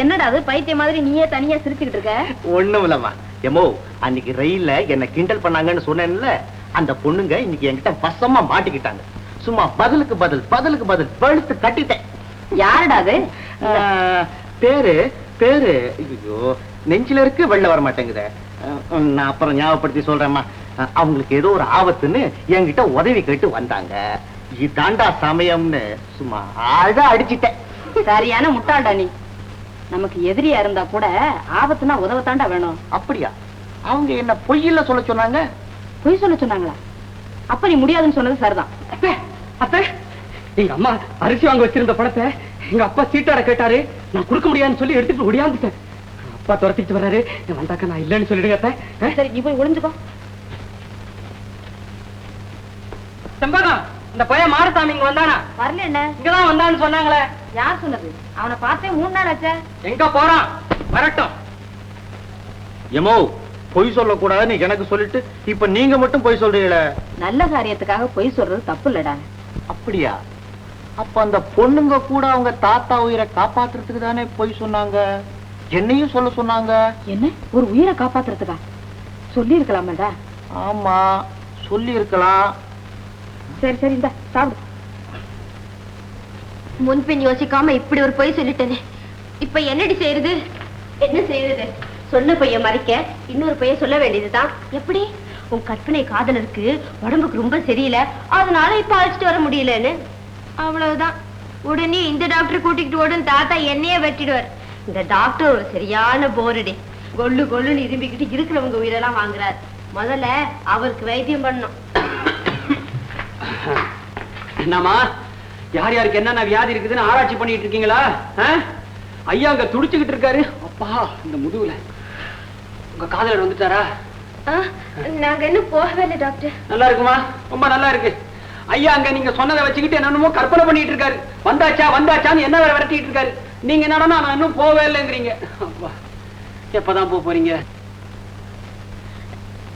என்னடா அது பைத்திய மாதிரி நீயே தனியா சிரிச்சுக்கிட்டு இருக்க? ஒண்ணும் இல்லம்மா. எமோ அன்னைக்கு ரயில்ல என்ன கிண்டல் பண்ணாங்கன்னு சொன்னேன்ல, அந்த பொண்ணுங்க இன்னைக்கு என்கிட்ட வசமா மாட்டிக்கிட்டாங்க. சும்மா பதிலுக்கு பதில் பதிலுக்கு பதில் வெளுத்து கட்டிட்டேன். யாருடா அது? பேரு பேரு ஐயோ நெஞ்சில இருக்கு, வெளில வர மாட்டேங்குத. நான் அப்புறம் ஞாபகப்படுத்தி சொல்றேம்மா. அவங்களுக்கு ஏதோ ஒரு ஆபத்துன்னு என்கிட்ட உதவி கேட்டு வந்தாங்க. இதாண்டா சமயம்னு சும்மா ஆழ அடிச்சிட்டேன். சரியான முட்டாள்டா நீ. நமக்கு எதிரியா இருந்தா கூட ஆபத்துனா உதவத்தாண்டா வேணும். அப்படியா? அவங்க என்ன பொய்யில சொல்ல சொன்னாங்க? பொய் சொல்ல சொன்னாங்களா? அப்ப நீ முடியாதுன்னு சொன்னது சரிதான். அத்தை, எங்க அம்மா அரிசி வாங்க வச்சிருந்த பணத்தை எங்க அப்பா சீட்டாட கேட்டாரு. நான் கொடுக்க முடியாதுன்னு சொல்லி எடுத்துட்டு முடியாந்துட்டேன். அப்பா துரத்திட்டு வர்றாரு. வந்தாக்க நான் இல்லைன்னு சொல்லிடுங்க அத்தை. சரி, நீ போய் ஒளிஞ்சுக்கோ. செம்பகம், இந்த பையன் மாரசாமி இங்க வந்தானா? வரல. என்ன இங்கதான் வந்தான்னு சொன்னாங்களே. யார் சொன்னது? அவனை பார்த்தே 3 நாள் ஆச்சே. எங்க போறான்? வரட்டும். எமோ பொய் சொல்லக்கூடாதுன்னு எனக்கு சொல்லிட்டு இப்ப நீங்க மட்டும் பொய் சொல்றீங்களே. நல்ல காரியத்துக்காக பொய் சொல்றது தப்பு இல்லடா. அப்படியா? அப்ப அந்த பொண்ணுங்க கூட அவங்க தாத்தா உயிரை காப்பாத்துறதுக்கு தானே பொய் சொன்னாங்க. என்னையும் சொல்ல சொன்னாங்க. என்ன, ஒரு உயிரை காப்பாத்துறதுக்கா? சொல்லி இருக்கலாமடா. ஆமா, சொல்லி இருக்கலாம். சரி சரி, இந்த சாப்பிடு. முன்பின் யோசிக்காம இப்படி ஒரு பொய் சொல்லிட்டேனே, இப்ப என்னடி செய்யறது? என்ன செய்யறது? சொன்ன பொய்ய மறைக்க இன்னொரு பொய்ய சொல்ல வேண்டியதுதான். எப்படி? உன் கற்பனை காதலருக்கு உடம்புக்கு ரொம்ப சரியில்லை, அதனால இப்ப அழைச்சிட்டு வர முடியலன்னு. அவ்வளவுதான். உடனே இந்த டாக்டர் கூட்டிக்கிட்டு ஓடும், தாத்தா என்னையே வெட்டிடுவார். இந்த டாக்டர் ஒரு சரியான போரடி. கொள்ளு கொள்ளுன்னு இரும்பிக்கிட்டு இருக்கிறவங்க உயிரெல்லாம் வாங்குறாரு. முதல்ல அவருக்கு வைத்தியம் பண்ணணும். என்னமா, யார் யாருக்கு என்னென்ன வியாதி இருக்குதுன்னு ஆராய்ச்சி பண்ணிட்டு இருக்கீங்களா? ஐயா அங்க துடிச்சுக்கிட்டு இருக்காரு. அப்பா, இந்த முதுகுல உங்க காதலர் வந்துட்டாரா? நாங்க இன்னும் போகவே இல்லை டாக்டர். நல்லா இருக்குமா? ரொம்ப நல்லா இருக்கு. ஐயா அங்க நீங்க சொன்னதை வச்சுக்கிட்டு என்னென்னமோ கற்பனை பண்ணிட்டு இருக்காரு. வந்தாச்சா வந்தாச்சான்னு என்ன வேற விரட்டிட்டு இருக்காரு. நீங்க என்னன்னா நான் இன்னும் போவே இல்லைங்கிறீங்க. அப்பா, எப்பதான் போறீங்க?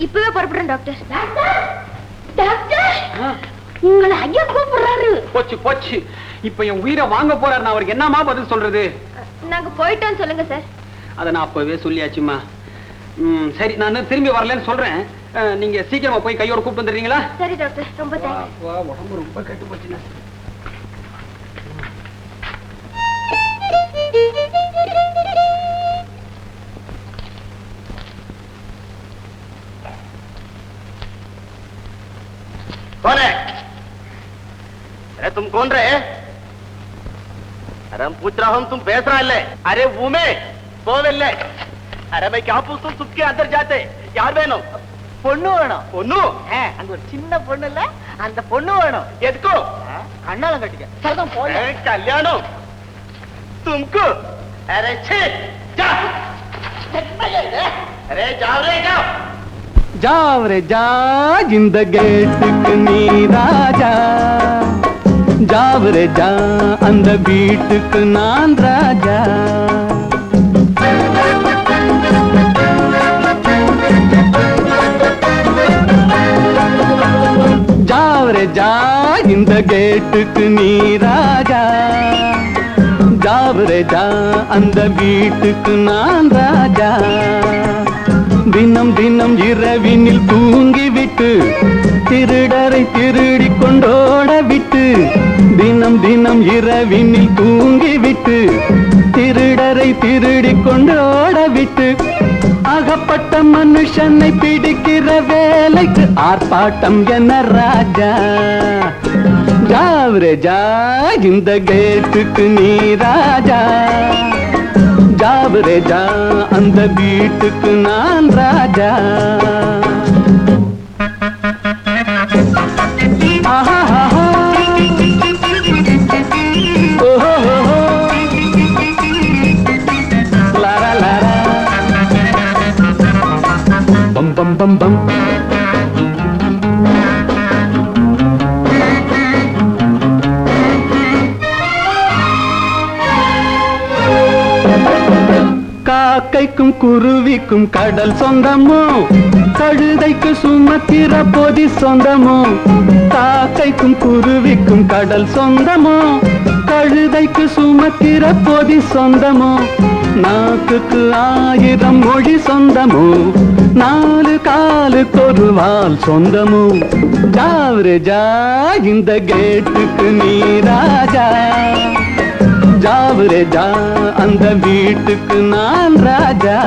இப்பவே புறப்படுறேன் டாக்டர். டாக்டர், உங்களை ஐயா கூப்பிடுறாரு. போச்சு போச்சு. இப்ப என் உயிரை வாங்க போறாரு. நான் அவருக்கு என்னமா பதில் சொல்றது? நாங்க போயிட்டோம் சொல்லுங்க சார். அதை நான் அப்பவே சொல்லியாச்சுமா. சரி, நான் திரும்பி வரலன்னு சொல்றேன். நீங்க சீக்கிரமா போய் கையோட கூப்பிட்டு வந்துடுறீங்களா? சரி டாக்டர், ரொம்ப தேங்க்ஸ். உடம்பு ரொம்ப கெட்டு போச்சுங்க. कौन है? अरे तुम कौन रहे? अरे हम पूछ रहा हूं, तुम बेच रहा है? अरे वो में கோவில்ல. अरे मैं क्या पूछता हूं, तुम के अंदर जाते யார் வேணும்? பொண்ணு வேணும். பொண்ணு? அங்க ஒரு சின்ன பொண்ணு இல்ல, அந்த பொண்ணு வேணும். எதுக்கு? கண்ணாலம் கட்டிக்க. சரிதான் போய். கல்யாணம் तुमको? अरे छे जा. अरे जाओ रे जाओ. जाव रे जा, இந்த கேட்டுக்கு நீ ராஜா. जाव रे जा, அந்த வீட்டுக்கு நான் ராஜா. जाव रे जा, இந்த கேட்டுக்கு நீ ராஜா. जाव रे जा, அந்த வீட்டுக்கு நான் ராஜா. தினம் தினம் இரவினில் தூங்கிவிட்டு திருடரை திருடி கொண்டோட விட்டு. தினம் தினம் இரவினில் தூங்கிவிட்டு திருடரை திருடி கொண்டோட விட்டு. அகப்பட்ட மனுஷனை பிடிக்கிற வேலைக்கு ஆர்ப்பாட்டம் என்ன ராஜா. जाव रे जा, இந்த கேட்டுக்கு நீ ராஜா. जाव रे जा, அந்த வீட்டுக்கு நான் ராஜா. ஆஹா ஆஹா, ஓஹோ ஓஹோ, லாரா லாரா, பம் பம் பம் பம். காக்கைக்கும் குருவிக்கும் கடல் சொந்தமோ, கழுதைக்கு சுமக்கிற பொதி சொந்தமோ, காக்கைக்கும் குருவிக்கும் கடல் சொந்தமோ. கழுதைக்கு சுமக்கிற பொதி சொந்தமோ, நாக்குக்கு 1000 மொழி சொந்தமோ. 4 காலுக்கொரு வால் சொந்தமோ. ஜாவரே ஜா இந்த கேட்டுக்கு நீ ராஜா. ஜாவரே ஜா அந்த வீட்டுக்கு நான் ராஜா.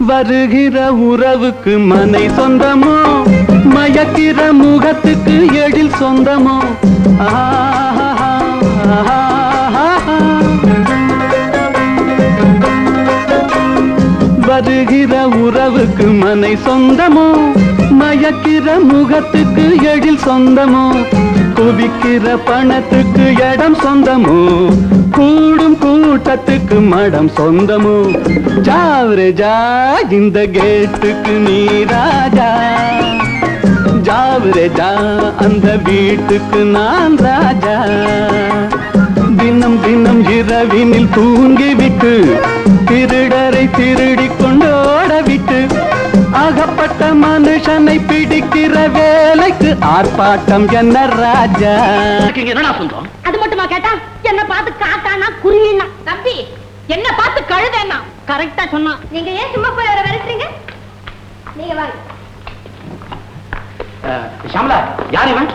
வருகிற உறவுக்கு மனை சொந்தமோ, மயக்கிற முகத்துக்கு எழில் சொந்தமோ. வருகிற உறவுக்கு மனை சொந்தமோ, மயக்கிற முகத்துக்கு எழில் சொந்தமோ. குவிக்கிற பணத்துக்கு இடம் சொந்தமோ, கூடும் கூட்டத்துக்கு மடம் சொந்தமோ. ஜாவரே ஜா இந்த கேட்டுக்கு நீ ராஜா. ஜாவரே ஜா அந்த வீட்டுக்கு நான் ராஜா. தினம் தினம் இரவினில் தூங்கிவிட்டு திருடரை திருடி கொண்டோட விட்டு அகப்பட்ட மனுஷனை பிடிக்கிற வேலைக்கு ஆர்ப்பாட்டம் என்ன ராஜா. என்னடா சொல்றோம்? அது மட்டுமா கேட்டா? என்ன பார்த்து காட்டானா குருவினா? தம்பி என்ன பார்த்து கழுதேனா? கரெக்டா சொன்னா. நீங்க ஏன் சும்மா போய் அவரை விரட்டுறீங்க? நீங்க வாங்க. ஷாமலா, யார் இவன்?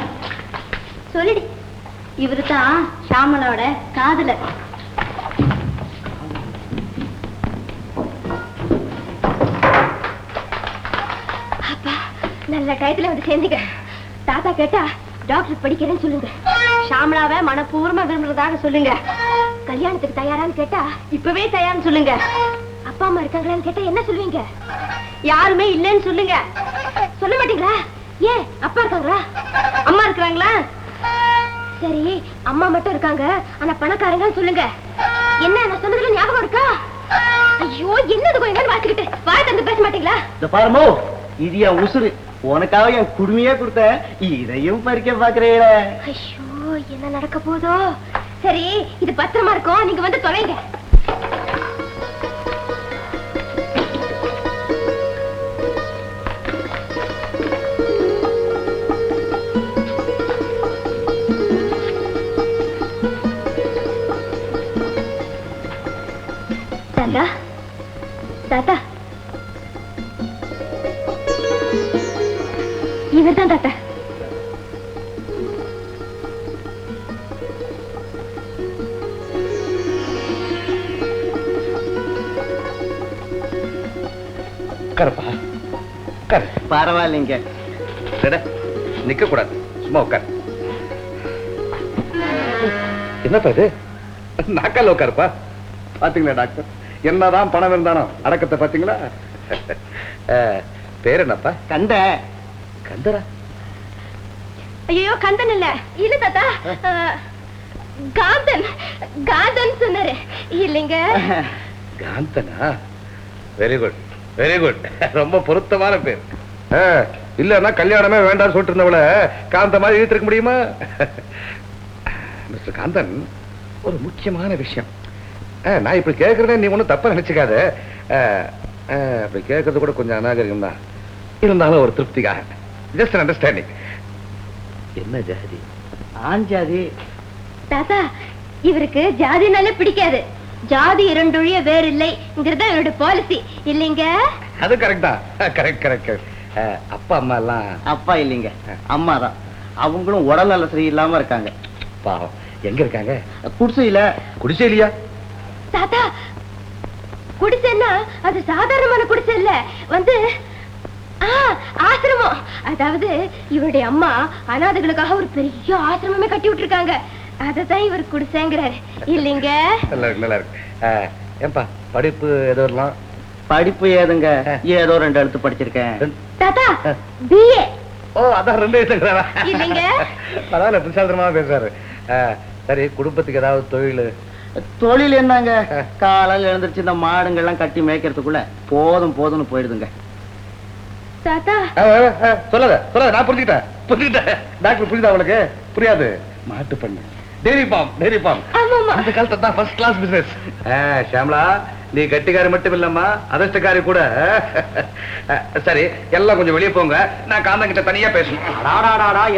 சொல்லிடு. இவருதான் ஷாமலோட காதலர். அப்பா நல்ல டயத்துல வந்து சேர்ந்தீங்க. தாத்தா கேட்டா டாக்டர் படிக்கிறேன்னு சொல்லுங்க. ஷாமலாவை மனப்பூர்வமா விரும்புறதாக சொல்லுங்க. கல்யாணத்துக்கு தயாரான்னு கேட்டா இப்பவே தயார்னு சொல்லுங்க. அப்பா அம்மா இருக்காங்களான்னு கேட்டா என்ன சொல்லுவீங்க? யாருமே இல்லைன்னு சொல்லுங்க. சொல்ல மாட்டீங்களா? ஏன் அப்பா இருக்காங்களா? அம்மா இருக்கிறாங்களா? சரி அம்மா மட்டும் இருக்காங்க ஆனா பணக்காரங்கன்னு சொல்லுங்க. என்ன நான் சொன்னதுல ஞாபகம் இருக்கா? ஐயோ என்னது கொஞ்சம் வாசிக்கிட்டு வாய் தந்து பேச மாட்டீங்களா? இந்த பாருமோ, இது என் உசுறு. உனக்காக என் குடுமையே கொடுத்தேன், இதையும் பறிக்க பாக்குறீங்களே. ஐயோ என்ன நடக்க போதோ. சரி இது பத்திரமா இருக்கும், நீங்க வந்து தொலைங்க. தாத்தா தாத்தா இவர்தான் தாத்தா. உட்காருப்பா, உட்காரு. பரவாயில்லைங்க. நிக்க கூடாது, சும்மா உட்காரு. என்னப்பா இது? நாக்கால உட்காருப்பா. பாத்தீங்களா டாக்டர், என்னதான் பணம் இருந்தானோ அடக்கத்தை பாத்தீங்களா? பேர் என்னப்பா? கண்ட கந்தரா? ஐயோ கந்தன் இல்ல இல்ல தாத்தா, காந்தன். காந்தன் சொன்னாரு இல்லைங்க. காந்தனா? Very good, very good. ரொம்ப பொருத்தமான பேர். இல்லன்னா கல்யாணமே வேண்டாம்னு சொல்லிட்டு இருந்தவள காந்த மாதிரி இழுத்திருக்க முடியுமா? மிஸ்டர் காந்தன், ஒரு முக்கியமான விஷயம். நான் இப்படி கேட்கறேன், நீ ஒன்றும் தப்பா நினைச்சுக்காத. அப்படி கேட்கறது கூட கொஞ்சம் அநாகரிகம் தான், இருந்தாலும் ஒரு திருப்திக்காக. Just understanding. என்ன ஜாதி? ஆண் ஜாதி. தாத்தா இவருக்கு ஜாதினாலே பிடிக்காது. ஜாதி இரண்டொழிய வேறு இல்லைங்கிறதா என்னோட பாலிசி இல்லைங்க. அது கரெக்ட் தான். Correct correct. அப்பா அம்மா எல்லாம்? அப்பா இல்லைங்க, அம்மா தான். அவங்களும் உடல் நல சரியில்லாம இருக்காங்க. பாவம். எங்க இருக்காங்க? குடிசையில. குடிசையிலையா? தாத்தா குடிசைன்னா அது சாதாரணமான குடிசை இல்ல, வந்து ஆசிரமம். அதாவது இவருடைய அம்மா அனாதைகளுக்காக ஒரு பெரிய ஆசிரமமே கட்டி விட்டுருக்காங்க. அததான் இவர் குடிசைங்கிறாரு இல்லைங்க. நல்லா இருக்கு, நல்லா இருக்கு. ஏன்பா படிப்பு ஏதோ எல்லாம்? படிப்பு ஏதுங்க, ஏதோ 2 எழுத்து படிச்சிருக்கேன். தாத்தா பிஏ. ஓ அதான் 2 எழுத்துக்கிறாரா? இல்லைங்க. பரவாயில்ல, புரிசாதனமா பேசுறாரு. சரி, குடும்பத்துக்கு ஏதாவது தொழில்? தொழில் என்னங்க காலையில் எழுந்திருச்சு இந்த மாடுங்கள்லாம் கட்டி மேய்க்கிறதுக்குள்ள போதும் போதும்னு போயிடுதுங்க. தாத்தா சொல்லாத நான் புரிஞ்சுக்கிட்டேன் டாக்டர் புரியுதா அவளுக்கு? புரியாது. மாட்டு பண்ணு டெய்ரி ஃபார்ம் அந்த காலத்துல தான் ஃபர்ஸ்ட் கிளாஸ் பிசினஸ். ஷாம்லா நீ கட்டிக்காரி மட்டும் இல்லம்மா அதிர்ஷ்டக்காரி கூட. சரி எல்லாம் கொஞ்சம் வெளியே போங்க, நான் காந்தன் கிட்ட தனியா பேசணும்.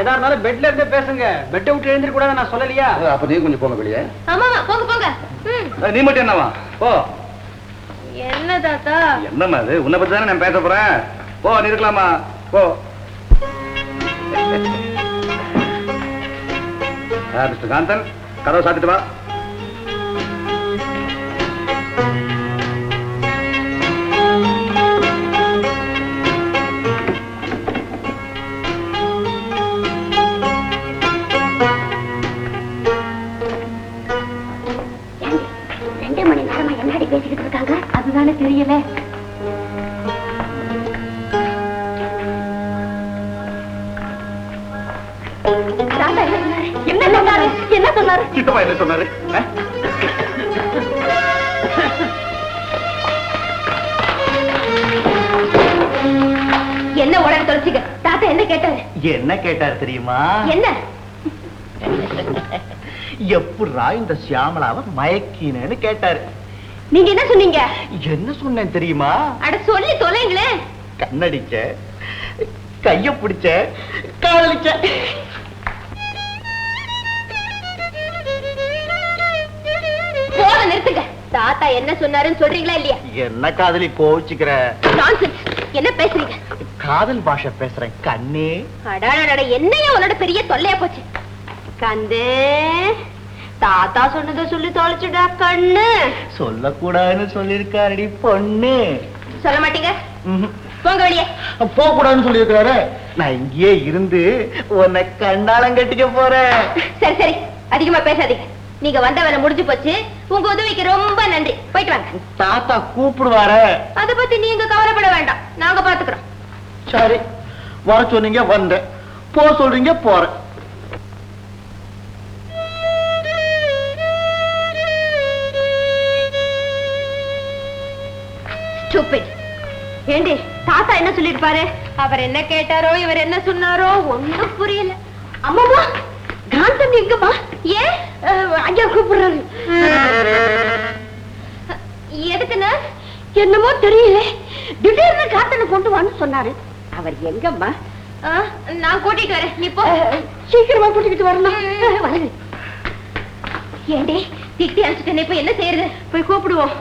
எதா இருந்தாலும் பெட்ல இருந்து பேசுங்க, பெட்டை விட்டு எழுந்திர கூடாது நான் சொல்லலையா? அப்ப நீ கொஞ்சம் போங்க வெளியே. ஆமா போங்க போங்க. நீ மட்டும் என்னவா? ஓ என்ன தாத்தா? என்னம்மா அது? உன்னை பத்தி தானே நான் பேச போறேன். ஓ நீ இருக்கலாமா? ஓ மிஸ்டர் காந்தன் கதவை சாத்திட்டு வா. பேசிக்கிட்டு இருக்காங்க, அதுதானே தெரியல. என்ன சொன்னாரு? சித்தப்பா என்ன சொன்னாரு? என்ன உடனே தொலைச்சிக்க. தாத்தா என்ன கேட்டாரு? என்ன கேட்டாரு தெரியுமா? என்ன? எப்படா இந்த சியாமலாவை மயக்கினேன்னு கேட்டாரு. நீங்க என்ன சொன்னீங்க? என்ன சொன்னேன் தெரியுமா? அட சொல்லி தொலைங்களே. கண்ணடிச்ச, கைய பிடிச்ச, காதலிச்ச. போத நிறுத்துங்க. தாத்தா என்ன சொன்னாருன்னு சொல்றீங்களா இல்லையா? என்ன காதலி கோவிச்சுக்கிற? நான்சென்ஸ். என்ன பேசுறீங்க? காதல் பாஷை பேசுறேன் கண்ணே. அடாடா என்னையா உன்னோட பெரிய தொல்லையா போச்சு. கந்தே தாத்தா சொன்னதை சொல்லி தொலைச்சுடா கண்ணு. சொல்லக்கூடாதுன்னு சொல்லிருக்காருடி பொண்ணு. சொல்ல மாட்டீங்க? போங்க வெளியே. போக கூடாதுன்னு சொல்லிருக்காரு. நான் இங்கேயே இருந்து உன்னை கண்ணாலம் கட்டிக்க போறேன். சரி சரி அதிகமா பேசாதீங்க. நீங்க வந்த வேலை முடிஞ்சு போச்சு. உங்க உதவிக்கு ரொம்ப நன்றி. போயிட்டு வாங்க. தாத்தா கூப்பிடுவாரு. அத பத்தி நீங்க கவலைப்பட வேண்டாம், நாங்க பாத்துக்கிறோம். சரி வர சொன்னீங்க வந்தேன், போ சொல்றீங்க போறேன். ஏண்டி தாத்தா என்ன சொல்லிருப்பாரு? அவர் என்ன கேட்டாரோ இவர் என்ன சொன்னாரோ ஒண்ணும் புரியல. அம்மாமா காந்தன் எங்கம்மா? ஏன் ஐயா கூப்பிடுறாரு? எதுக்குன்னு என்னமோ தெரியல. திடீர்னு காந்தனை கொண்டு வான்னு சொன்னாரு. அவர் எங்கம்மா? நான் கூட்டிட்டு வரேன், நீ போ. சீக்கிரமா கூட்டிக்கிட்டு வரணும். வரேன். ஏண்டி திட்டி அழைச்சிட்டேன், இப்ப என்ன செய்யறது? போய் கூப்பிடுவோம்.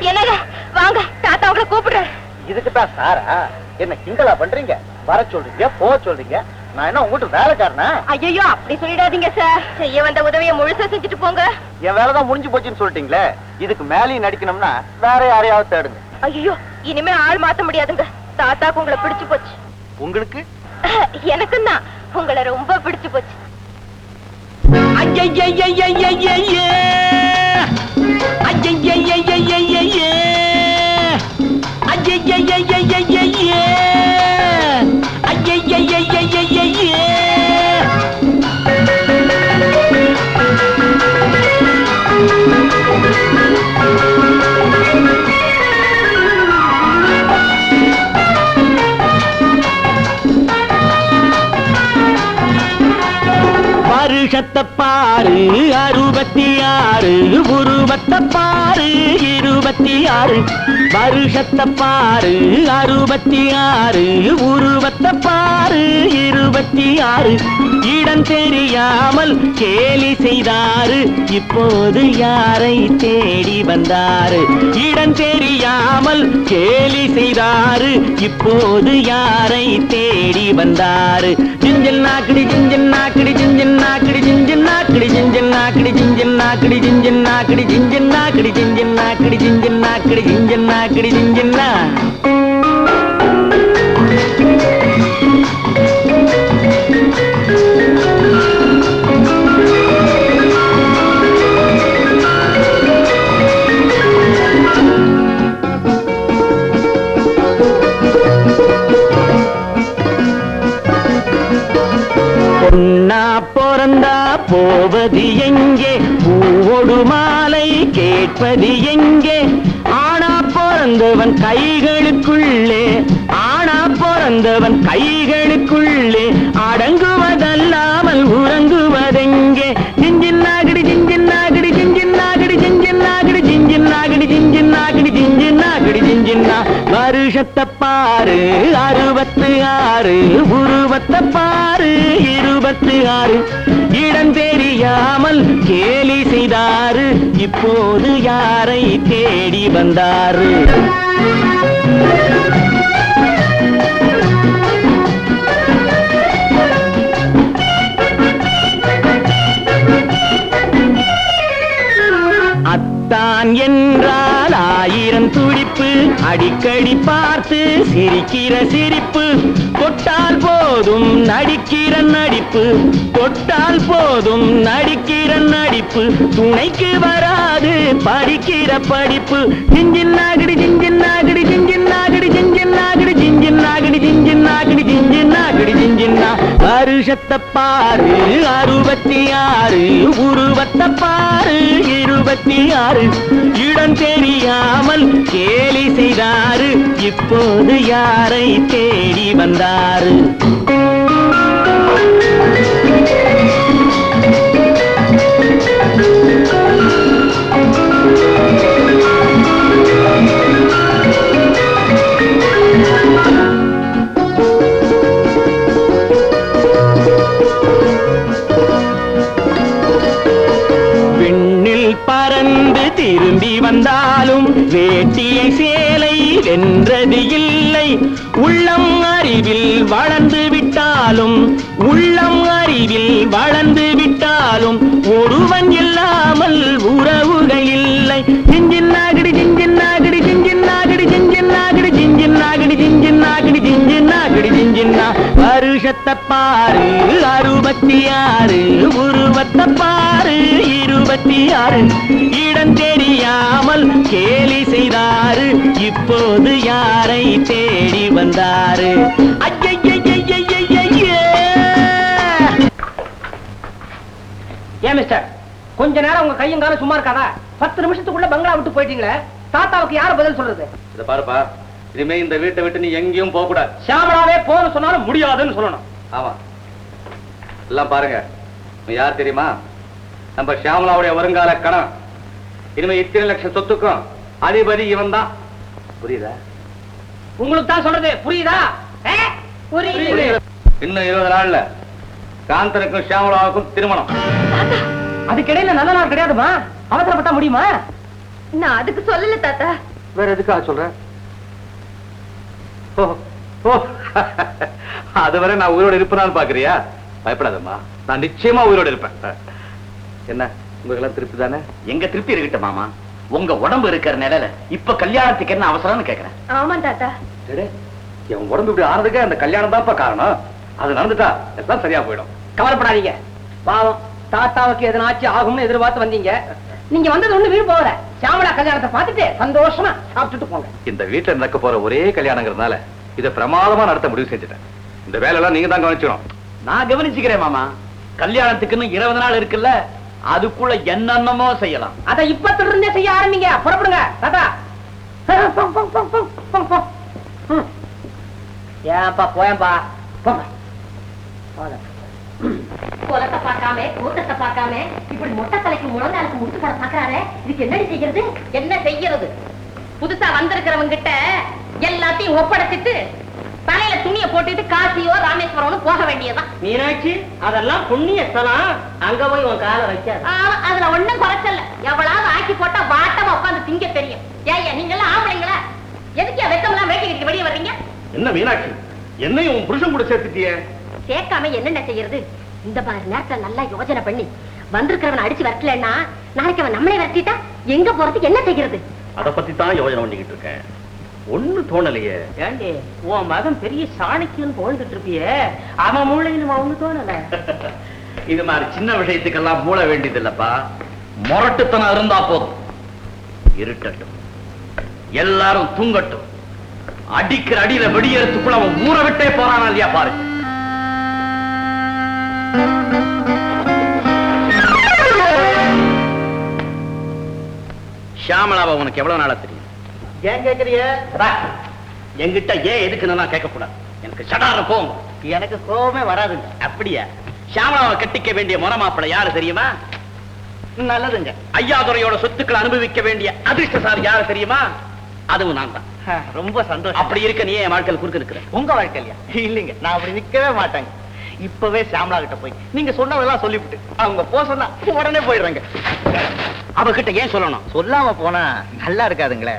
என்னங்க வாங்க, தாத்தா உங்களை கூப்பிடுறாரு. இதுக்குதான் சாரா என்ன கிண்டலா பண்றீங்க? வர சொல்றீங்க, போ சொல்றீங்க. நான் என்ன உங்ககிட்ட வேலைக்காரனா? ஐயோ அப்படி சொல்லிடாதீங்க சார். செய்ய வந்த உதவியை முழுசா செஞ்சுட்டு போங்க. என் வேலைதான் முடிஞ்சு போச்சுன்னு சொல்லிட்டீங்களே, இதுக்கு மேலேயும் நடிக்கணும்னா வேற யாரையாவது தேடுங்க. ஐயோ இனிமே ஆள் மாத்த முடியாதுங்க. தாத்தாக்கு உங்களை பிடிச்சு போச்சு. உங்களுக்கு? எனக்கும் தான் உங்களை ரொம்ப பிடிச்சு போச்சு. வருஷத்தை பாரு 66, உருவத்தை பாரு 26. வருஷத்தை பாரு 66, உருவத்தை பாரு 26. இடம் தெரியாமல் கேலி செய்தாரு, இப்போது யாரை தேடி வந்தாரு? இடம் தெரியாமல் கேலி செய்தாரு, இப்போது யாரை தேடி வந்தாரு? ஜிஞ்சன் நாக்கடி ஜிஞ்சன் நாக்கடி ஜிஞ்சன் நாக்கடி ஜிஞ்சன் நாக்கடி ஜிஞ்சன் நாக்கடி ஜிஞ்சன் நாக்கடி ஜிஞ்சன் நாக்கடி ஜிஞ்சன் நாக்கடி ஜிஞ்சன் நாக்கடி ஜிஞ்சன் நாக்கடி ஜிஞ்சன் நாக்கடி ஜிஞ்சன்னா. பொன்னா பிறந்தா போவது எங்கே, பூவோடு மாலை கேட்பது எங்கே, ஆனா பிறந்தவன் கைகளுக்குள்ளே, ஆனா பிறந்தவன் கைகளுக்குள்ளே அடங்குவதல்லாமல் உறங்குவதெங்கே. ஜிஞ்சின்னாகடி ஜிஞ்சின்னாகடி ஜிஞ்சின்னாகடி ஜிஞ்சின்னாகடி ஜிஞ்சின்னாகடி ஜிஞ்சின்னாகடி ஜிஞ்சின்னாகடி ஜிஞ்சின்னா. வருஷத்தை பாரு 66, உருவத்தை பாரு 26. இடம் தெரியாமல் கேலி செய்தாரு, இப்போது யாரை தேடி வந்தாரு. அத்தான் என்றால் 1000 துடிப்பு, அடிக்கடி பார்த்து சிரிக்கிற சிரிப்பு, தொட்டால் போதும் நடிக்கிற நடிப்பு, தொட்டால் போதும் நடிக்கிற நடிப்பு, துணைக்கு வராது படிக்கிற படிப்பு. ஜிஞ்சின்னாகடி ஜிஞ்சின்னாகடி ஜிஞ்சின்னாகடி ஜிஞ்சின்னாகடி ஜிஞ்சின்னாகடி ஜிஞ்சின்னாகடி ஜிஞ்சின்னாகடி ஜிஞ்சின்னா. வருஷத்தை பாரு 66, உருவத்தை பாரு 26. இடம் தெரியாமல் கேலி செய்தாரு, இப்போது யாரை தேடி வந்தாரு. பறந்து திரும்பி வந்தாலும் வேட்டியை சேலை வென்றது இல்லை, உள்ளம் அறிவில் வளர்ந்து விட்டாலும், உள்ளம் அறிவில் வளர்ந்து விட்டாலும் ஒருவன் இல்லாமல் உறவுகள் இல்லை. ஜிஞ்சின்னாகடி ஜிஞ்சின்னாகடி ஜிஞ்சின்னாகடி ஜிஞ்சின்னாகடி ஜிஞ்சின்னாகடி ஜிஞ்சின்னாகடி ஜிஞ்சின்னாகடி ஜிஞ்சின்னா. வருஷத்தை பாரு 66, உருவத்தை பாரு 26. இடம் தெரியாமல் கேலி செய்தாரு, இப்போது யாரை தேடி வந்தாரு. ஏன் மிஸ்டர், கொஞ்ச நேரம் உங்க கையும் காலம் சும்மா இருக்காதா? 10 நிமிஷத்துக்குள்ள பங்களா விட்டு போயிட்டீங்களே, தாத்தாவுக்கு யார பதில் சொல்றது? இத பாருப்பா, இனிமே இந்த வீட்டை விட்டு நீ எங்கேயும் போக கூடாது. ஷாமளாவே போன சொன்னாலும் முடியாதுன்னு சொல்லணும். ஆமா, எல்லாம் பாருங்க, யார் தெரியுமா? நம்ம ஷியாமலாவுடைய வருங்கால கணவன். இனிமே இத்தனை லட்சம் சொத்துக்கும் அதிபதி இவன் தான். புரியுதா? உங்களுக்கு தான் சொல்றது புரியுதா? புரியுது. இன்னும் 20 நாள்ல காந்தனுக்கும் ஷியாமலாவுக்கும் திருமணம். அதுக்கிடையில நல்ல நாள் கிடையாதுமா, அவசரப்பட்டா முடியுமா? நான் அதுக்கு சொல்லல தாத்தா. வேற எதுக்காக சொல்ற? அதுவரை நான் உயிரோடு இருப்பேன்னு பாக்குறியா? பயப்படாதம்மா, நான் நிச்சயமா உயிரோடு இருப்பேன். என்ன உங்களுக்கு திருப்தி தானே? எங்க திருப்தி இருக்கட்டும் மாமா. உங்க உடம்பு இருக்கிற நிலையில இப்ப கல்யாணத்துக்கு என்ன அவசரம்னு கேக்குறேன். ஆமா தாத்தா. என் உடம்பு இப்படி ஆறதுக்கு அந்த கல்யாணம் தான்ப்பா காரணம். அது நடந்துட்டா எல்லாம் சரியா போயிடும். கவலைப்படாதீங்க. பாவம், தாத்தாவுக்கு எதனாச்சு ஆகும்னு எதிர்பார்த்து வந்தீங்க. நீங்க வந்தது ஒண்ணு வீடு போகல. ஷியாமளா கல்யாணத்தை பார்த்துட்டு சந்தோஷமா சாப்பிட்டுட்டு போங்க. இந்த வீட்டுல நடக்க போற ஒரே கல்யாணங்கிறதுனால இதை பிரமாதமா நடத்த முடிவு செஞ்சுட்டேன். இந்த வேலையெல்லாம் நீங்க தான் கவனிச்சிடும். நான் கவனிச்சுக்கிறேன் மாமா. கல்யாணத்துக்குன்னு 20 நாள் இருக்குல்ல, அதுக்குள்ள என்னென்னமோ செய்யலாம். அதை இப்பத்துல இருந்தே செய்ய ஆரம்பிங்க. புறப்படுங்க தாத்தா. ஏன்பா போயம்பா. குலத்தை பார்க்காம கூட்டத்தை பார்க்காம இப்படி மொட்டை தலைக்கு முழங்காலுக்கு முட்டு போட பாக்குறாரு. இதுக்கு என்னடி செய்யறது? என்ன செய்யறது? புதுசா வந்திருக்கிறவங்க கிட்ட எல்லாத்தையும் ஒப்படைச்சிட்டு தலையில துணியை போட்டுட்டு காசியோ ராமேஸ்வரம்னு போக வேண்டியதான். மீனாட்சி, அதெல்லாம் புண்ணிய ஸ்தலம். அங்க போய் உன் காலை வைக்காது. அதுல ஒண்ணும் குறைச்சல. எவ்வளவு ஆக்கி போட்டா வாட்டமா உட்காந்து திங்க தெரியும். ஏய்யா, நீங்க எல்லாம் ஆம்பளைங்களா? எதுக்கு வெக்கம்லாம் வேட்டி கட்டிட்டு வெளியே வர்றீங்க? என்ன மீனாட்சி, என்னையும் உன் புருஷன் கூட சேர்த்துட்டியே? சேர்க்காம என்னென்ன செய்யறது? இந்த மாதிரி நேரத்துல நல்லா யோசனை பண்ணி வந்திருக்கிறவன் அடிச்சு வரலன்னா நாளைக்கு அவன் நம்மளே வரட்டிட்டா எங்க போறதுக்கு என்ன செய்யறது? அத பத்தி தான் யோசனை பண்ணிக்கிட்டு இருக்கேன். ஒண்ணு தோணலையே. ஏண்டி, உன் மகன் பெரிய சாணிக்குன்னு போந்துட்டு இருப்பியே, அவன் மூளையிலும் ஒண்ணு தோணல. இது மாதிரி சின்ன விஷயத்துக்கெல்லாம் மூளை வேண்டியது இல்லப்பா. முரட்டுத்தனம் இருந்தா போதும். இருட்டட்டும், எல்லாரும் தூங்கட்டும். அடிக்கிற அடியில வெடியறதுக்குள்ள அவன் ஊற விட்டே போறானா இல்லையா பாரு. ஷியாமளாவை உனக்கு எவ்வளவு நாளா தெரியும்? ஏன் கேக்குறீங்க? என்கிட்ட ஏன் எதுக்குன்னு கேட்கக்கூடாது. எனக்கு சடார கோவம். எனக்கு கோவமே வராதுங்க. அப்படியா? ஷியாமளாவை கட்டிக்க வேண்டிய முறமாப்பிள்ளை யாரு தெரியுமா? நல்லதுங்க. ஐயாதுரையோட சொத்துக்களை அனுபவிக்க வேண்டிய அதிர்ஷ்டசாலி யாரு தெரியுமா? அதுவும் நான் தான். ரொம்ப சந்தோஷம். அப்படி இருக்க நீ என் வாழ்க்கையில் குறுக்க இருக்கிற. உங்க வாழ்க்கையா? இல்லைங்க, நான் அப்படி நிக்கவே மாட்டேங்க. இப்பவே ஷியாமளா கிட்ட போய் நீங்க சொன்னதெல்லாம் சொல்லிவிட்டு அவங்க போ சொன்னா உடனே போயிடுறாங்க. அவகிட்ட ஏன் சொல்லணும்? சொல்லாம போனா நல்லா இருக்காதுங்களே.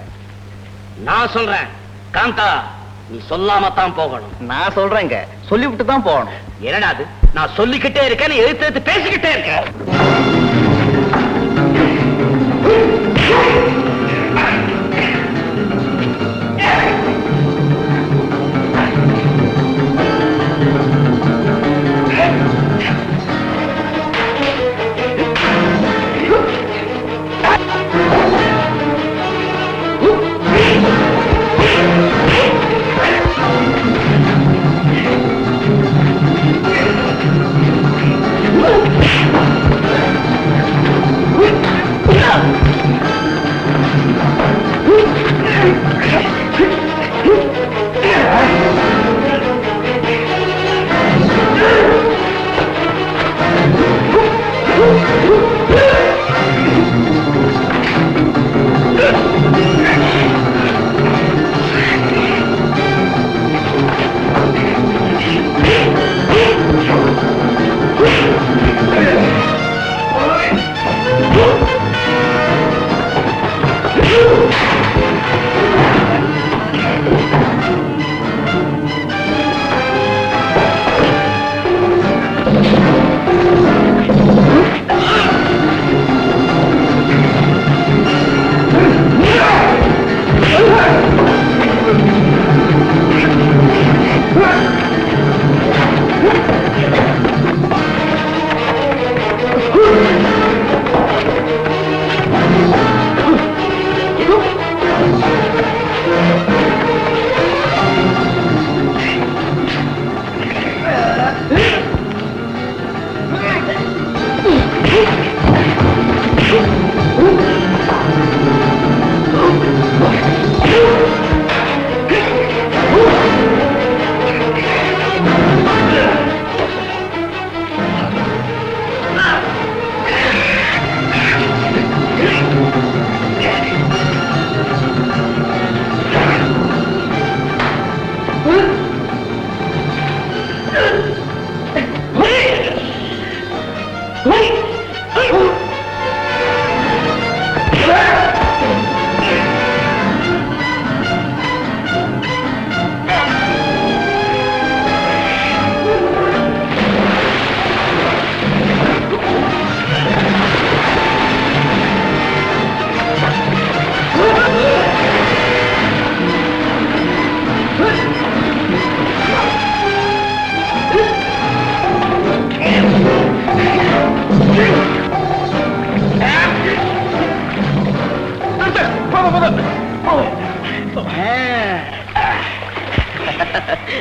நான் சொல்றேன் காந்தா, நீ சொல்லாம தான் போகணும். நான் சொல்றேங்க, சொல்லிவிட்டு தான் போகணும். என்னடா அது? நான் சொல்லிக்கிட்டே இருக்கேன், எழுத்து எழுத்து பேசிக்கிட்டே இருக்கேன்.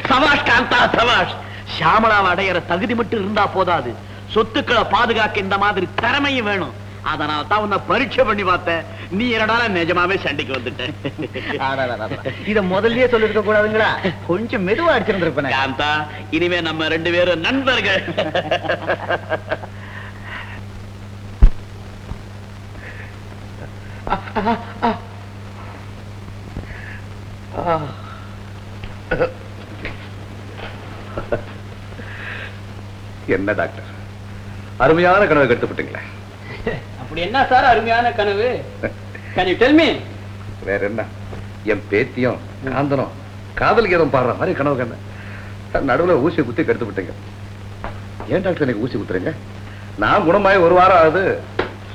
சபாஷ் காந்தா, சபாஷ். ஷியாமளாவை அடையிற தகுதி மட்டும் இருந்தா போதாது, சொத்துக்களை பாதுகாக்க இந்த மாதிரி திறமையும் வேணும். அதனால தான் உன்னை பரீட்சை பண்ணி பார்த்தேன். நீ என்னடா நிஜமாவே சண்டைக்கு வந்துட்டேன். இத முதல்லயே சொல்லிருக்க கூடாதுங்களா? கொஞ்சம் மெதுவா அடிச்சிருந்திருப்பேன். காந்தா, இனிமே நம்ம 2 பேரும் நண்பர்கள். என்ன டாக்டர், அருமையான கனவை கட்டுப்பட்டீங்களே. அப்படி என்ன சார் அருமையான கனவு? Can you tell me? வேற என்ன, என் பேத்தியும் காந்தனும் காதல் கீதம் பாடுற மாதிரி கனவு கண்ண. நடுவுல ஊசி குத்தி கெடுத்து விட்டீங்க. ஏன் டாக்டர் எனக்கு ஊசி குத்துறீங்க? நான் குணமாயி 1 வாரம் ஆகுது.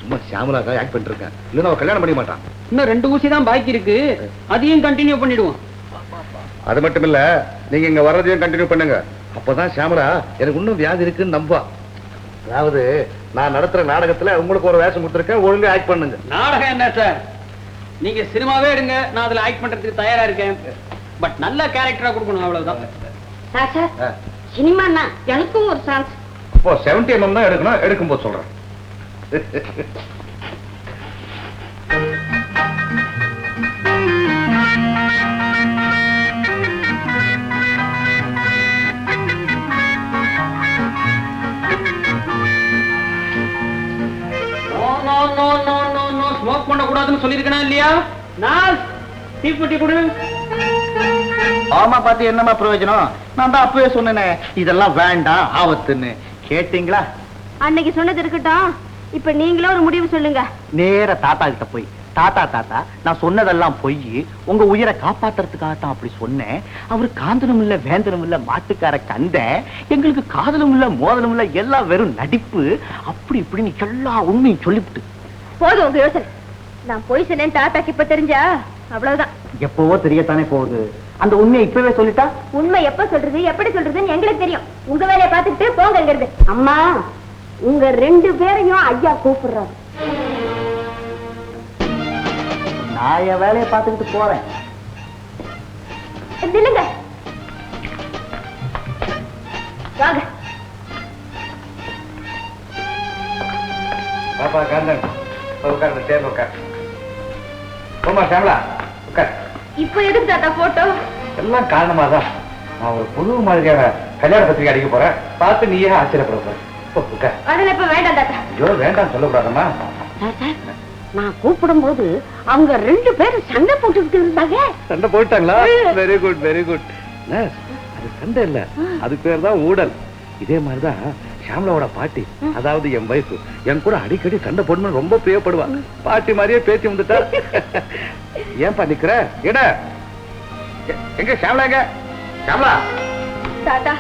சும்மா ஷியாமலாக்கா ஆக்ட் பண்ணிட்டு இருக்கேன். இல்லைன்னா அவ கல்யாணம் பண்ணி மாட்டான். இன்னும் 2 ஊசி தான் பாக்கி இருக்கு, அதையும் கண்டினியூ பண்ணிடுவோம். அது மட்டும் இல்ல, நீங்க இங்க வர்றதையும் கண்டினியூ பண்ணுங்க. அப்பதான் ஷியாமலா எனக்கு இன்னும் வியாதி இருக்குன்னு நம்புவா. அதாவது நான் நடத்துற நாடகத்துல உங்களுக்கு ஒரு வேஷம் கொடுத்துருக்கேன், ஒழுங்கா ஆக்ட் பண்ணுங்க. நாடகம் என்ன சார், நீங்க சினிமாவே எடுங்க, நான் அதுல ஆக்ட் பண்றதுக்கு தயாரா இருக்கேன். பட் நல்ல கேரக்டரா கொடுக்கணும், அவ்வளவுதான். சார் சினிமான்னா எனக்கும் ஒரு சான்ஸ். இப்போ 70 mm தான் எடுக்கணும், எடுக்கும்போது சொல்றேன். கூடாதுன்னு சொல்லியிருக்கேனா இல்லையா? நான் தீப்பெட்டி கொடு. ஆமா பார்த்து என்னமா பிரயோஜனம்? நான் தான் அப்பவே சொன்னேனே இதெல்லாம் வேண்டாம் ஆபத்துன்னு. கேட்டீங்களா? அன்னைக்கு சொன்னது இருக்கட்டும், இப்ப நீங்களே ஒரு முடிவு சொல்லுங்க. நேர தாத்தா கிட்ட போய், தாத்தா தாத்தா நான் சொன்னதெல்லாம் பொய், உங்க உயிரை காப்பாத்துறதுக்காகத்தான் அப்படி சொன்னேன். அவரு காந்தனும் இல்ல வேந்தனும் இல்ல மாட்டுக்கார கந்த, எங்களுக்கு காதலும் இல்ல மோதலும் இல்ல, எல்லாம் வெறும் நடிப்பு, அப்படி இப்படின்னு எல்லா உண்மையும் சொல்லிவிட்டு. போதும் உங்க யோசனை. நான் போய் சொன்னேன் தாத்தாக்கு இப்ப தெரிஞ்சா அவ்வளவுதான். எப்பவோ தெரியத்தானே போகுது. அந்த உண்மையை இப்பவே சொல்லிட்டா? உண்மை எப்ப சொல்றது எப்படி சொல்றதுன்னு எங்களுக்கு தெரியும். உங்க வேலையை பார்த்துக்கிட்டு போங்கிறது. அம்மா, உங்க 2 பேரையும் ஐயா கூப்பிடுறாரு. நான் என் வேலையை பார்த்துக்கிட்டு போறேன். நில்லுங்க, வாங்க. பாப்பா காந்தன் உட்கார், சேர்ந்து உட்கார். போமா ஷாம்லா உட்கார். இப்ப எதுக்கு தாத்தா போட்டோ? எல்லாம் காரணமாதான். நான் ஒரு புது மாதிரியான கல்யாண பத்திரிகை அடிக்க போறேன். பார்த்து நீயே ஆச்சரியப்பட போற. உட்கார். அதெல்லாம் இப்ப வேண்டாம் தாத்தா. ஐயோ வேண்டாம் சொல்லக்கூடாதம்மா. நான் கூப்பிடும் போது அவங்க 2 பேரும் சண்டை போட்டுக்கிட்டு இருந்தாங்க. சண்டை போயிட்டாங்களா? Very good very good. அது சண்டை இல்ல, அது பேர் தான் ஊடல். இதே மாதிரிதான் ஷாம்லாவோட பாட்டி, அதாவது என் வைஃப், என் கூட அடிக்கடி சண்டை போடணும்னு ரொம்ப பிரியப்படுவா. பாட்டி மாதிரியே பேசி வந்துட்டா. ஏன்பா நிக்கிற? எட எங்க ஷாம்லா? எங்க ஷாம்லா? தாத்தா,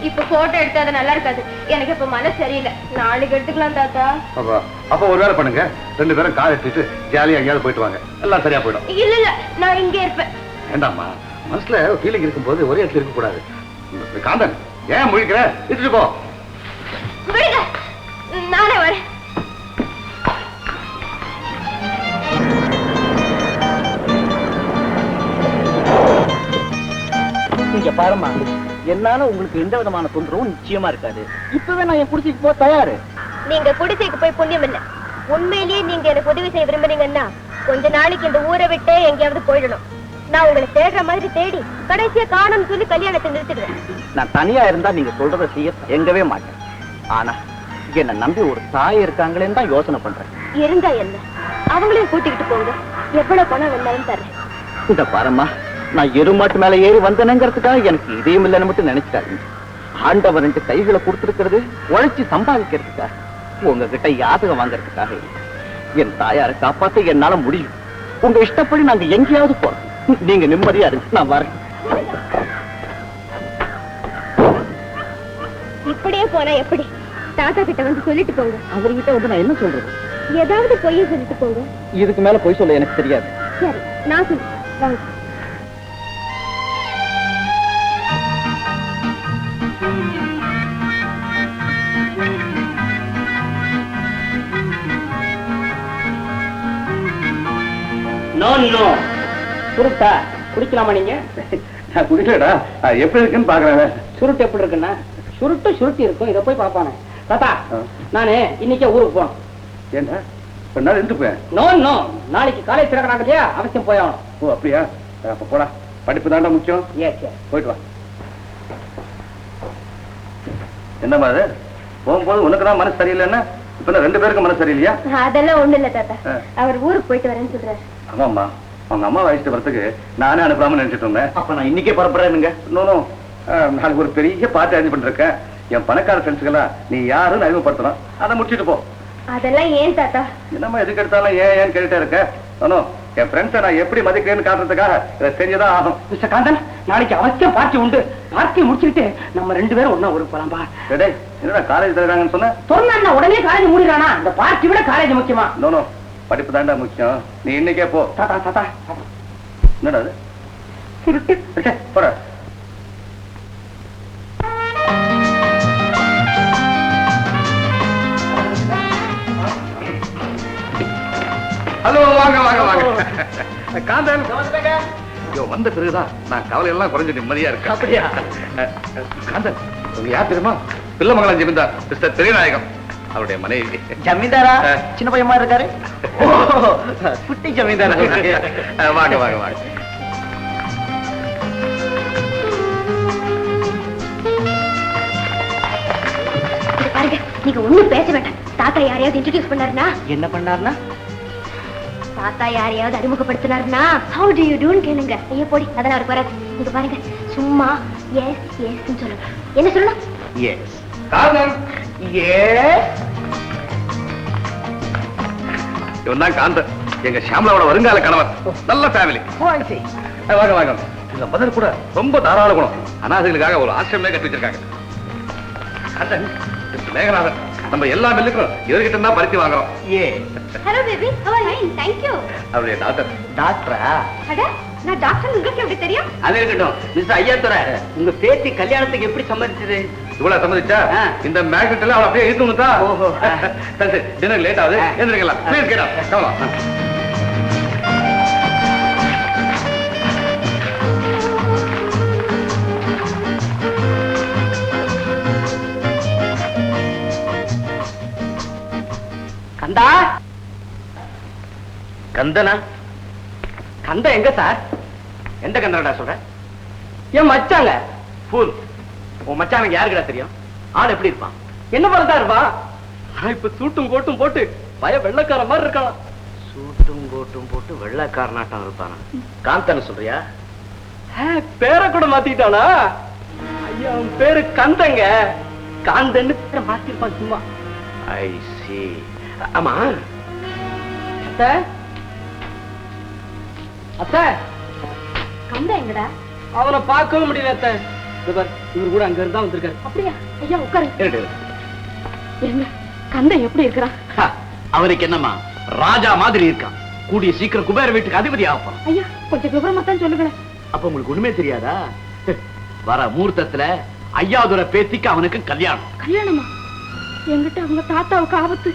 இப்ப போட்டோ எடுத்தா நல்லா இருக்காது. எனக்கு இப்ப மனசு சரியில்லை. நாளைக்கு எடுத்துக்கலாம் தாத்தா. அப்ப ஒரு வேலை பண்ணுங்க, 2 பேரும் கார் எடுத்துட்டு ஜாலியா எங்கேயாவது போயிட்டு வாங்க, எல்லாம் சரியா போயிடும். இல்ல இல்ல, நான் இங்கே இருப்பேன். வேண்டாமா, மனசுல ஃபீலிங் இருக்கும்போது ஒரே இடத்துல இருக்க கூடாது. காந்தன் ஏன் முழிக்கிற? இட்டுட்டு போ. விடுங்க, நானே வரேன். நீங்க பாருமா, என்னால உங்களுக்கு எந்த விதமான தொந்தரவும் நிச்சயமா இருக்காது. இப்பவே நான் என் குடிசைக்கு போக தயாரு. நீங்க குடிசைக்கு போய் புண்ணியம் இல்ல. உண்மையிலேயே நீங்க எனக்கு உதவி செய்ய விரும்புறீங்கன்னா கொஞ்ச நாளைக்கு இந்த ஊரை விட்டே எங்கேயாவது போயிடணும். நான் உங்களை தேடுற மாதிரி தேடி கடைசியா காணோம்னு சொல்லி கல்யாணத்தை நிறுத்திடுவேன். நான் தனியா இருந்தா நீங்க சொல்றதை செய்ய எங்கவே மாட்டேன். ஆனா என்ன நம்பி ஒரு தாய் இருக்காங்களேன்னு தான் யோசனை பண்றேன். இருந்தா என்ன, அவங்களையும் கூட்டிக்கிட்டு போங்க. எவ்வளவு பணம் வேணாலும் தர்றேன். இந்த பாரம்மா, நான் எருமாட்டு மேல ஏறி வந்தேனுங்கிறதுக்காக எனக்கு இதயம் இல்லைன்னு மட்டும் நினைச்சிட்டாங்க. ஆண்டவன் 2 கைகளை கொடுத்திருக்கிறது உழைச்சி சம்பாதிக்கிறதுக்காக, உங்ககிட்ட யாதகம் வாங்கறதுக்காக. என் தாயாரை காப்பாத்த என்னால முடியும். உங்க இஷ்டப்படி நாங்க எங்கேயாவது போறோம். நீங்க நிம்மதியா இருக்கு, நான் வரேன். இப்படியே போனா எப்படி? தாத்தா கிட்ட வந்து சொல்லிட்டு போங்க. அவர்கிட்ட வந்து நான் என்ன சொல்றது? ஏதாவது பொய்ய சொல்லிட்டு போங்க. இதுக்கு மேல பொய் சொல்ல எனக்கு தெரியாது. சரி, நான் சொல்றேன். வாங்க. No no. சுருட்டா குடிக்கலாமா நீங்க? நான் குடிக்கலடா, எப்படி இருக்குன்னு பாக்குறேன். சுருட்டு எப்படி இருக்குன்னா, சுருட்டி இருக்கும். இதை போய் பாப்பானே. தாத்தா, நானு இன்னைக்கே ஊருக்கு போனோம். ஏண்டா ஒரு நாள் இருந்து போயேன்? நோ நோ, நாளைக்கு காலேஜ் திறக்கிறாங்க இல்லையா, அவசியம் போயாகணும். ஓ அப்படியா? அப்ப போடா, படிப்பு தாண்டா முக்கியம். போயிட்டு வா. என்னமா அது, போகும்போது உனக்குதான் மனசு சரியில்லைன்னா இப்ப 2 பேருக்கும் மனசு சரியில்லையா? அதெல்லாம் ஒண்ணு இல்ல தாத்தா, அவர் ஊருக்கு போயிட்டு வரேன்னு சொல்றாரு. ஆமாம்மா, அவங்க அம்மா வயசுக்கு வரத்துக்கு நானே அனுப்பாம நினைச்சிட்டு இருந்தேன். அப்ப நான் இன்னைக்கே புறப்படுறேனுங்க. நாளைக்கு ஒரு பெரிய பார்ட்டி அரேஞ்ச் பண்ணிருக்கேன். என் பணக்கார ஃப்ரெண்ட்ஸுக்கெல்லாம் நீ யாருன்னு அறிமுகப்படுத்தணும். அதை முடிச்சுட்டு போ. அதெல்லாம் ஏன் தாத்தா? என்னம்மா எதுக்கு எடுத்தாலும் ஏன் கேட்டுட்டே இருக்க? என் ஃப்ரெண்ட்ஸை நான் எப்படி மதிக்கிறேன்னு காட்டுறதுக்காக இதை செஞ்சுதான் ஆகும். மிஸ்டர் காந்தன், நாளைக்கு அவசியம் பார்ட்டி உண்டு. பார்ட்டி முடிச்சுட்டு நம்ம 2 பேரும் ஒண்ணா ஊருக்கு போலாம்பா. என்னடா காலேஜ் தருகிறாங்கன்னு சொன்ன? சொன்னா உடனே காலேஜ் மூடிடானா? இந்த பார்ட்டி விட காலேஜ் முக்கியமா? நோ, படிப்பு தாண்டா முக்கியம். நீ இன்னைக்கே போ. தாத்தா என்னடா அது? சுருட்டு போற. ஹலோ, வாங்க வாங்க வாங்க. காந்தன் வந்த பிறகுதான் நான் கவலை எல்லாம் குறைஞ்சு நிம்மதியா இருக்கேன். அப்படியா? காந்தன், உங்க யார் தெரியுமா? பிள்ளமங்கலம் ஜமீன்தார் மிஸ்டர் பெரியநாயகம், அவருடைய மனைவி. ஜமீன்தாரா? சின்ன பையன் மாதிரி இருக்காரு. குட்டி ஜமீன்தாரா? வாங்க வாங்க வாங்க. பாருங்க, நீங்க ஒண்ணும் பேச வேண்டாம். தாத்தா யாரையாவது இன்ட்ரோடியூஸ் பண்ணாருன்னா? என்ன பண்ணாருன்னா? தாத்தா யாரையாவது அறிமுகப்படுத்தினாருன்னா how do you do கேளுங்க. ஐயா போடி, அதெல்லாம் அவருக்கு வராது. இங்க பாருங்க, சும்மா எஸ் எஸ் சொல்லுங்க. என்ன சொல்லணும்? எஸ் காந்தன். இவன் தான் காந்தன், எங்க ஷியாமலாவோட வருங்கால கணவர். நல்ல ஃபேமிலி. வாங்க வாங்க. இந்த மதர் கூட ரொம்ப தாராள குணம். அனாதைகளுக்காக ஒரு ஆசிரமே கட்டி வச்சிருக்காங்க. காந்தன், மேகநாதன், நம்ம எல்லா மில்லுக்கும் இவர்கிட்ட தான் பருத்தி வாங்குறோம். Hello baby, how are you? Thank you. அவருடைய டாக்டர். டாக்டரா? அட, நான் டாக்டர் உங்களுக்கு எப்படி தெரியும்? அது இருக்கட்டும். மிஸ்டர் ஐயாத்துறை, உங்க பேத்தி கல்யாணத்துக்கு எப்படி சம்மதிச்சது? இவ்வளவு சம்மதிச்சா இந்த மேக்னெட்ல அவளை அப்படியே இருக்கணும் தான். ஓஹோ, சரி டின்னர் லேட் ஆகுது, எழுந்திருக்கலாம். Please get up. Come on. கந்தா, கந்தனா? கந்த எங்க சார்? எந்த கந்தனடா சொல்ற? என் மச்சாங்க. ஃபூல். உன் மச்சானுக்கு யாருக்குடா தெரியும்? ஆள் எப்படி இருப்பான்? என்ன பண்ணதா இருப்பா? இப்ப சூட்டும் கோட்டும் போட்டு பய வெள்ளக்கார மாதிரி இருக்கலாம். சூட்டும் கோட்டும் போட்டு வெள்ளைக்காரனாட்டம் இருப்பானா? காந்தன்னு சொல்றியா? பேரை கூட மாத்திட்டானா? ஐயா, அவன் பேரு கந்தங்க. காந்தன்னு பேரை மாத்திருப்பான் சும்மா. ஐ சி. ஆமா, அத்தை அத்தை, கந்தா எங்கடா? அவனை பார்க்கவும் முடியல அத்தை. இவரு கூட அங்க இருந்தா வந்திருக்காரு. அப்படியா? ஐயா உட்காருங்க. இரு. என்ன கந்தா எப்படி இருக்கிறான்? அவருக்கு என்னம்மா, ராஜா மாதிரி இருக்கான். கூடிய சீக்கிரம் குபேர வீட்டுக்கு அதிபதி ஆப்பான். ஐயா கொஞ்சம் விவரமா தான் சொல்லுங்களேன். அப்ப உங்களுக்கு ஒண்ணுமே தெரியாதா? வர முகூர்த்தத்துல ஐயாதுரை பேத்திக்கு அவனுக்கு கல்யாணம். கல்யாணமா? என்கிட்ட அவங்க தாத்தாவுக்கு ஆபத்து,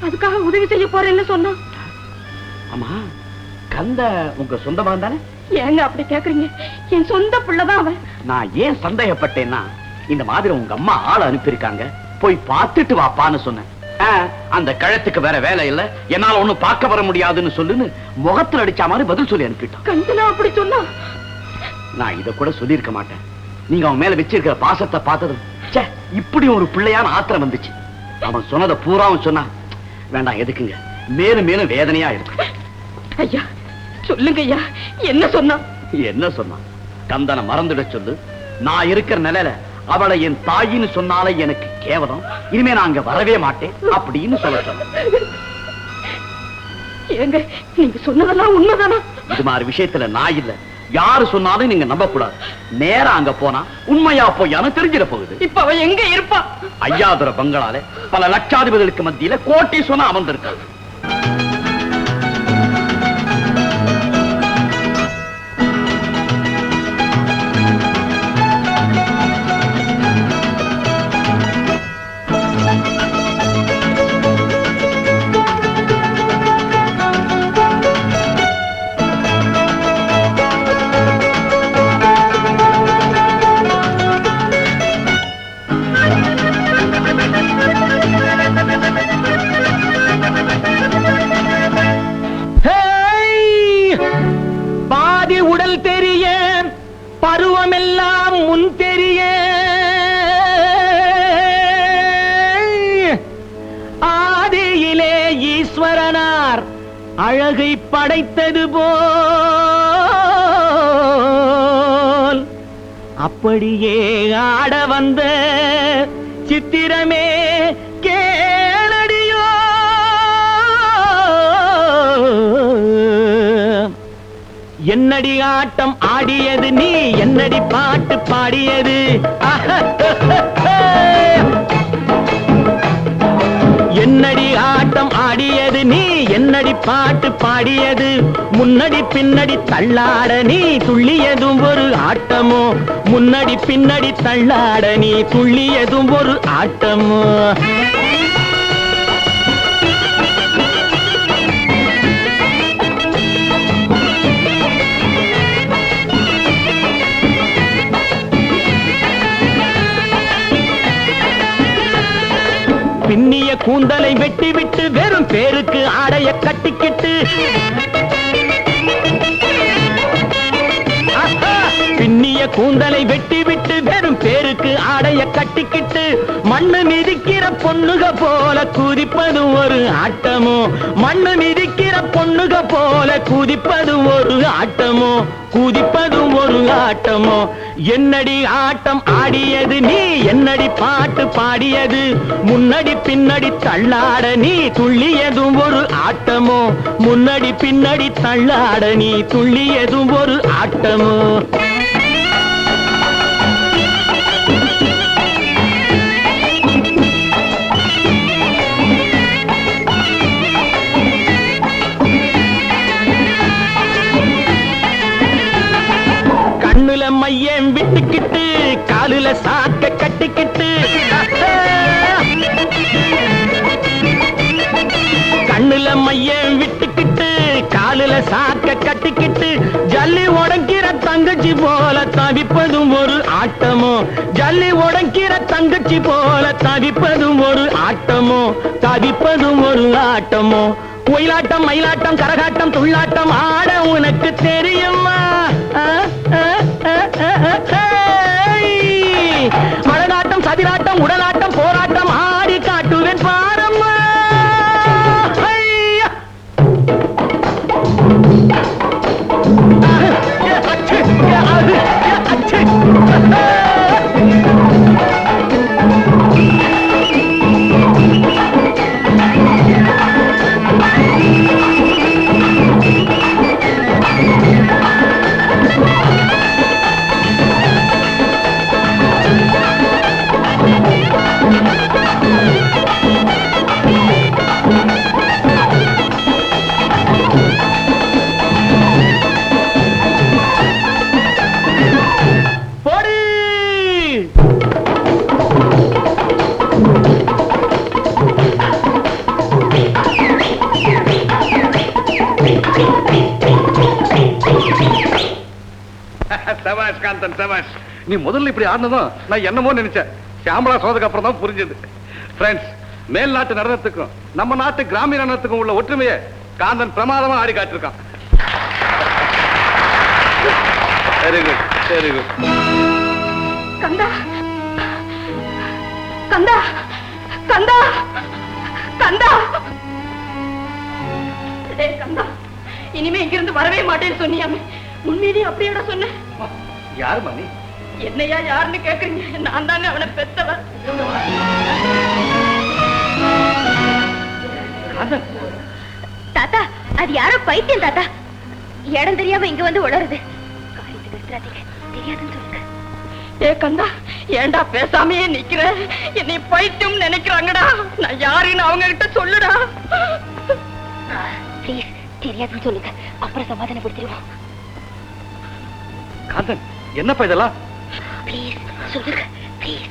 அதுக்காக உதவி செய்ய போறேன்னு சொன்னா. ஆமா, கந்த உங்க சொந்த மகன் தானே? ஏங்க அப்படி கேக்குறீங்க? என் சொந்த பிள்ளைதான் அவன். நான் ஏன் சந்தேகப்பட்டேன்னா, இந்த மாதிரி உங்க அம்மா ஆள் அனுப்பியிருக்காங்க, போய் பார்த்துட்டு வாப்பான்னு சொன்னேன். அந்த கழுத்துக்கு வேற வேலை இல்ல, என்னால ஒண்ணும் பார்க்க வர முடியாதுன்னு சொல்லுன்னு முகத்துல அடிச்ச மாதிரி பதில் சொல்லி அனுப்பிட்டான். கந்தனா அப்படி சொன்னா? நான் இத கூட சொல்லியிருக்க மாட்டேன். நீங்க அவன் மேல வச்சிருக்கிற பாசத்தை பார்த்ததும் ச்சே, இப்படி ஒரு பிள்ளையான ஆத்திரம் வந்துச்சு. அவன் சொன்னதை பூராவும் சொன்னா, வேண்டாம் எதுக்குங்க, மேலும் மேலும் வேதனையா இருக்கு. ஐயா சொல்லுங்க ஐயா, என்ன சொன்னா? என்ன சொன்னான்? கந்தனை மறந்துட சொல்லு. நான் இருக்கிற நிலையில அவளை என் தாயின்னு சொன்னாலே எனக்கு கேவலம், இனிமே நான் அங்க வரவே மாட்டேன் அப்படின்னு சொல்ல சொன்ன. ஏங்க நீங்க சொன்னதெல்லாம் உண்மைதானா? இது மாதிரி விஷயத்துல நான் இல்ல, யாரு சொன்னாலும் நீங்க நம்ப கூடாது. நேரா அங்க போனா உண்மையா பொய்யான்னு தெரிஞ்சிட போகுது. இப்ப அவன் எங்க இருப்பா? ஐயாதுரை பங்களால பல லட்சாதிபதிகளுக்கு மத்தியில கோட்டீஸ்வரனா அமர்ந்திருக்காரு. பருவமெல்லாம் முன் தெரிய ஆதியிலே ஈஸ்வரனார் அழகை படைத்தது போல் அப்படியே ஆட வந்த சித்திரமே கேளடியோ. என்னடி ஆட்டம் ஆடியது நீ, என்னடி பாட்டு பாடியது. என்னடி ஆட்டம் ஆடியது நீ, என்னடி பாட்டு பாடியது. முன்னடி பின்னடி தள்ளாட நீ துள்ளியதும் ஒரு ஆட்டமோ, முன்னடி பின்னடி தள்ளாட நீ துள்ளியதும் ஒரு ஆட்டமோ. பின்னிய கூந்தலை வெட்டி விட்டு வெறும் பேருக்கு ஆடைய கட்டிக்கிட்டு, பின்னிய மெல்லிய கூந்தலை வெட்டி விட்டு வெறும் பேருக்கு ஆடைய கட்டிக்கிட்டு மண்ணு மிதிக்கிற பொண்ணுக போல குதிப்பது ஒரு ஆட்டமோ மண்ணு மிதிக்கிற பொண்ணுக போல குதிப்பது ஒரு ஆட்டமோ குதிப்பது ஒரு ஆட்டமோ என்னடி ஆட்டம் ஆடியது நீ என்னடி பாட்டு பாடியது முன்னடி பின்னடி தள்ளாட நீ துள்ளியதும் ஒரு ஆட்டமோ முன்னடி பின்னடி தள்ளாட நீ துள்ளியதும் ஒரு ஆட்டமோ கண்ணுல மையம் விட்டுக்கிட்டு காலுல சாக்க கட்டிக்கிட்டு கண்ணுல மையம் விட்டுக்கிட்டு காலுல சாக்க கட்டிக்கிட்டு ஜல்லி உடைக்கிற தங்கச்சி போல தவிப்பதும் ஒரு ஆட்டமோ ஜல்லி உடைக்கிற தங்கச்சி போல தவிப்பதும் ஒரு ஆட்டமோ தவிப்பதும் ஒரு ஆட்டமோ ஒயிலாட்டம் மயிலாட்டம் கரகாட்டம் துள்ளாட்டம் ஆட உனக்கு தெரியுமா மழநாட்டம் சதிராட்டம் உடலாட்டம் போராட்டம் ஆடி காட்டுவேன் பாரம்மா நீ முதல்ல இப்படி ஆடினதும் நான் என்னமோ நினைச்சேன் சாம்பலா சோதக்கு அப்புறம் தான் புரிஞ்சது ஃப்ரெண்ட்ஸ் மேல் நாட்டு நடனத்துக்கும் நம்ம நாட்டு கிராமிய நடனத்துக்கும் உள்ள ஒற்றுமையை காந்தன் பிரமாதமா ஆடி காட்டிருக்கான் வெரி குட் வெரி குட் கந்தா கந்தா கந்தா கந்தா டேய் கந்தா இனிமே இங்கிருந்து வரவே மாட்டேன்னு சொன்னியாமே உண்மையிலேயே அப்படியேடா சொன்னேன் யாரு மணி என்னையா யாருன்னு கேக்குறீங்க நான் தானே அவனை பெத்தவன் தாத்தா அது யாரோ பைத்தியம் தாத்தா இடம் தெரியாம இங்க வந்து உளருது தெரியாதுன்னு சொல்லுங்க ஏ கந்தா ஏண்டா பேசாமையே நிக்கிற என்னை பைத்தியம் நினைக்கிறாங்கடா நான் யாருன்னு அவங்க கிட்ட சொல்லுடா ப்ளீஸ் தெரியாதுன்னு சொல்லுங்க அப்புறம் சமாதானப்படுத்திடுவோம் காந்தன் என்னப்பா இதெல்லாம் ப்ளீஸ் சொல்லுங்க ப்ளீஸ்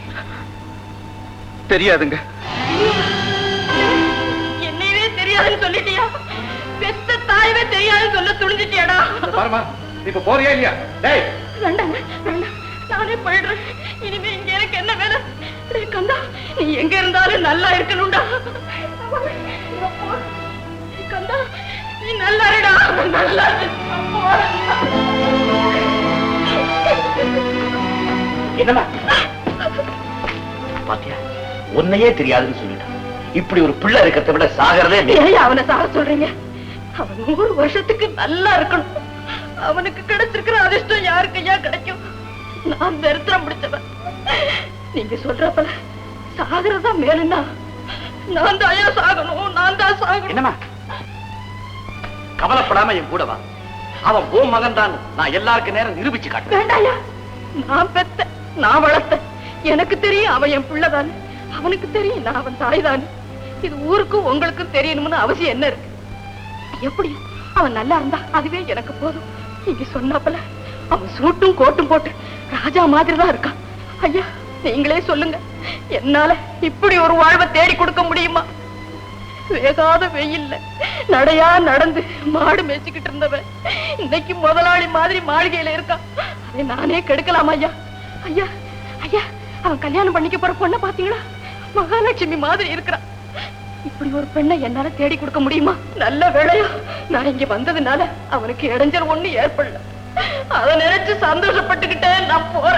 தெரியாதுங்க என்னையவே தெரியாதுன்னு சொல்லிட்டியா பெத்த தாயவே தெரியாதுன்னு சொல்ல துணிஞ்சிட்டியாடா பாருமா இப்ப போறியா இல்லையா டேய் வேண்டாங்க வேண்டாம் நானே போயிடுறேன் இனிமே இங்க எனக்கு என்ன வேலை டேய் கந்தா நீ எங்க இருந்தாலும் நல்லா இருக்கணும்டா கந்தா நீ நல்லா இருடா நல்லா என்னமா பாத்தியா உன்னையே தெரியாதுன்னு சொல்லிட்டான் இப்படி ஒரு பிள்ளை இருக்கிறத விட சாகிறதே ஏன் அவனை சாக சொல்றீங்க அவன் 100 வருஷத்துக்கு நல்லா இருக்கணும் அவனுக்கு கிடைச்சிருக்கிற அதிர்ஷ்டம் யாருக்கு ஐயா கிடைக்கும் நான் தரித்திரம் முடிச்சவன் நீங்க சொல்றப்ப சாகிறதா மேலுன்னா நான் தான் ஐயா சாகணும் நான் தான் சாகணும் என்னமா கவலைப்படாம என் கூட வா அவன் ஓ மகன் தான் நான் எல்லாருக்கும் நேரம் நிரூபிச்சு காட்டுறேன் வேண்டாயா நான் பெத்த நான் வளர்த்த எனக்கு தெரியும் அவன் என் பிள்ளைதான் அவனுக்கு தெரியும் நான் அவன் தாய்தான் இது ஊருக்கும் உங்களுக்கும் தெரியணும்னு அவசியம் என்ன இருக்கு எப்படியும் அவன் நல்லா இருந்தா அதுவே எனக்கு போதும் நீங்க சொன்னாப்பல அவன் சூட்டும் கோட்டும் போட்டு ராஜா மாதிரி தான் இருக்கான் ஐயா நீங்களே சொல்லுங்க என்னால இப்படி ஒரு வாழ்வை தேடி கொடுக்க முடியுமா வேகாத வெயில்ல நடையா நடந்து மாடு மேய்ச்சிக்கிட்டு இருந்தவன் இன்னைக்கு முதலாளி மாதிரி மாளிகையில இருக்கான் அதை நானே கெடுக்கலாம் ஐயா ஐயா ஐயா அவன் கல்யாணம் பண்ணிக்க போற பொண்ணை பாத்தீங்களா மகாலட்சுமி மாதிரி இருக்கிறான் இப்படி ஒரு பெண்ணை என்னால தேடி கொடுக்க முடியுமா நல்ல வேளையா நான் இங்க வந்ததுனால அவனுக்கு இடைஞ்சல் ஒண்ணு ஏற்படல அதை நினைச்சு சந்தோஷப்பட்டுக்கிட்டே நான் போறேன்.